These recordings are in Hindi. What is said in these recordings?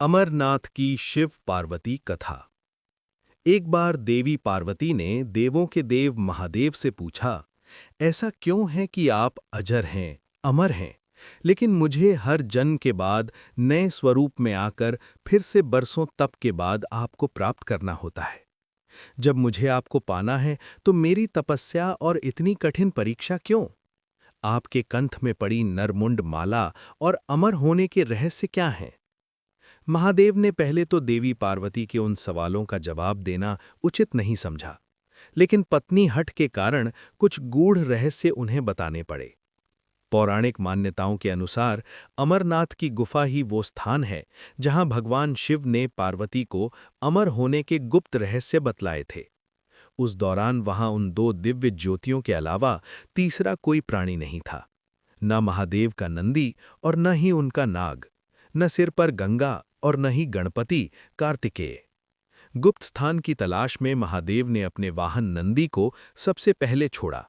अमरनाथ की शिव पार्वती कथा। एक बार देवी पार्वती ने देवों के देव महादेव से पूछा, ऐसा क्यों है कि आप अजर हैं, अमर हैं, लेकिन मुझे हर जन्म के बाद नए स्वरूप में आकर फिर से बरसों तप के बाद आपको प्राप्त करना होता है। जब मुझे आपको पाना है तो मेरी तपस्या और इतनी कठिन परीक्षा क्यों? आपके कंठ में पड़ी नरमुंड माला और अमर होने के रहस्य क्या हैं? महादेव ने पहले तो देवी पार्वती के उन सवालों का जवाब देना उचित नहीं समझा, लेकिन पत्नी हठ के कारण कुछ गूढ़ रहस्य उन्हें बताने पड़े। पौराणिक मान्यताओं के अनुसार अमरनाथ की गुफा ही वो स्थान है जहां भगवान शिव ने पार्वती को अमर होने के गुप्त रहस्य बतलाए थे। उस दौरान वहां उन दो दिव्य ज्योतियों के अलावा तीसरा कोई प्राणी नहीं था, न महादेव का नंदी और न ही उनका नाग, न सिर पर गंगा और न ही गणपति कार्तिकेय। गुप्त स्थान की तलाश में महादेव ने अपने वाहन नंदी को सबसे पहले छोड़ा।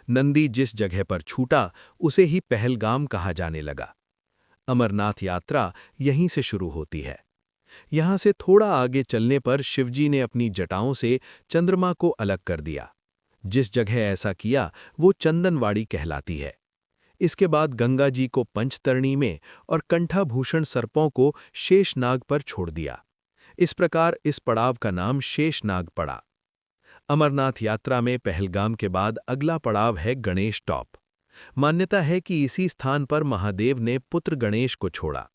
नंदी जिस जगह पर छूटा उसे ही पहलगाम कहा जाने लगा। अमरनाथ यात्रा यहीं से शुरू होती है। यहां से थोड़ा आगे चलने पर शिवजी ने अपनी जटाओं से चंद्रमा को अलग कर दिया। जिस जगह ऐसा किया वो चंदनवाड़ी कहलाती है। इसके बाद गंगा जी को पंचतरणी में और कंठाभूषण सर्पों को शेषनाग पर छोड़ दिया। इस प्रकार इस पड़ाव का नाम शेषनाग पड़ा। अमरनाथ यात्रा में पहलगाम के बाद अगला पड़ाव है गणेश टॉप। मान्यता है कि इसी स्थान पर महादेव ने पुत्र गणेश को छोड़ा।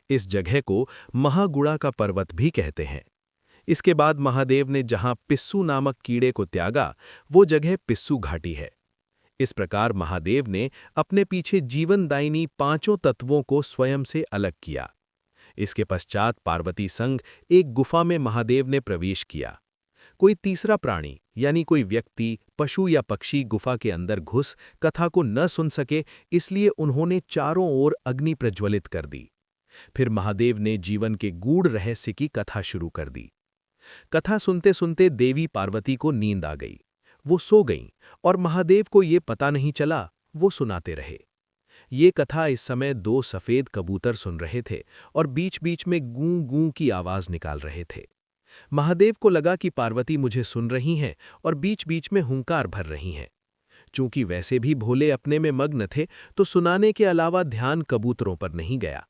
इस जगह को महागुड़ा का पर्वत भी कहते हैं। इसके बाद महादेव ने जहां पिस्सू नामक कीड़े को त्यागा, वो जगह पिस्सू घाटी है। इस प्रकार महादेव ने अपने पीछे जीवनदायिनी पांचों तत्वों को स्वयं से अलग किया। इसके पश्चात पार्वती संग एक गुफा में महादेव ने प्रवेश किया। कोई तीसरा प्राणी यानी कोई व्यक्ति, पशु या पक्षी गुफा के अंदर घुस कथा को न सुन सके, इसलिए उन्होंने चारों ओर अग्नि प्रज्वलित कर दी। फिर महादेव ने जीवन के गूढ़ रहस्य की कथा शुरू कर दी। कथा सुनते सुनते देवी पार्वती को नींद आ गई। वो सो गईं और महादेव को ये पता नहीं चला, वो सुनाते रहे। ये कथा इस समय दो सफेद कबूतर सुन रहे थे और बीच बीच में गूं गूं की आवाज निकाल रहे थे। महादेव को लगा कि पार्वती मुझे सुन रही हैं और बीच बीच में हुंकार भर रही हैं। चूंकि वैसे भी भोले अपने में मग्न थे, तो सुनाने के अलावा ध्यान कबूतरों पर नहीं गया।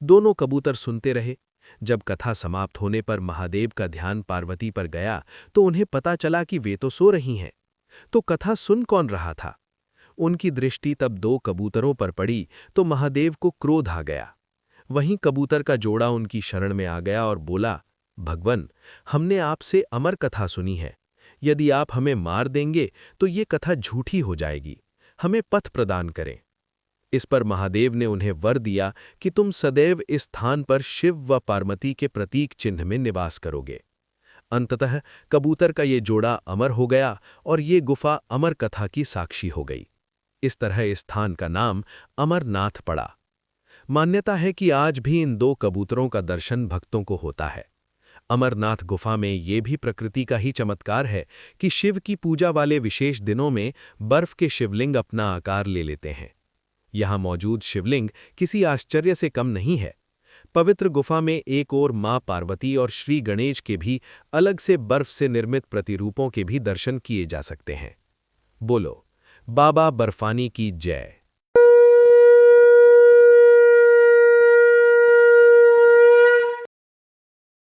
दोनों कबूतर सुनते रहे। जब कथा समाप्त होने पर महादेव का ध्यान पार्वती पर गया तो उन्हें पता चला कि वे तो सो रही हैं। तो कथा सुन कौन रहा था? उनकी दृष्टि तब दो कबूतरों पर पड़ी तो महादेव को क्रोध आ गया। वहीं कबूतर का जोड़ा उनकी शरण में आ गया और बोला, भगवन, हमने आपसे अमर कथा सुनी है। यदि आप हमें मार देंगे तो ये कथा झूठी हो जाएगी। हमें पथ प्रदान करें। इस पर महादेव ने उन्हें वर दिया कि तुम सदैव इस स्थान पर शिव व पार्वती के प्रतीक चिन्ह में निवास करोगे। अंततः कबूतर का ये जोड़ा अमर हो गया और ये गुफा अमर कथा की साक्षी हो गई। इस तरह इस स्थान का नाम अमरनाथ पड़ा। मान्यता है कि आज भी इन दो कबूतरों का दर्शन भक्तों को होता है। अमरनाथ गुफा में ये भी प्रकृति का ही चमत्कार है कि शिव की पूजा वाले विशेष दिनों में बर्फ के शिवलिंग अपना आकार ले लेते हैं। यहाँ मौजूद शिवलिंग किसी आश्चर्य से कम नहीं है। पवित्र गुफा में एक ओर मां पार्वती और श्री गणेश के भी अलग से बर्फ से निर्मित प्रतिरूपों के भी दर्शन किए जा सकते हैं। बोलो, बाबा बर्फानी की जय।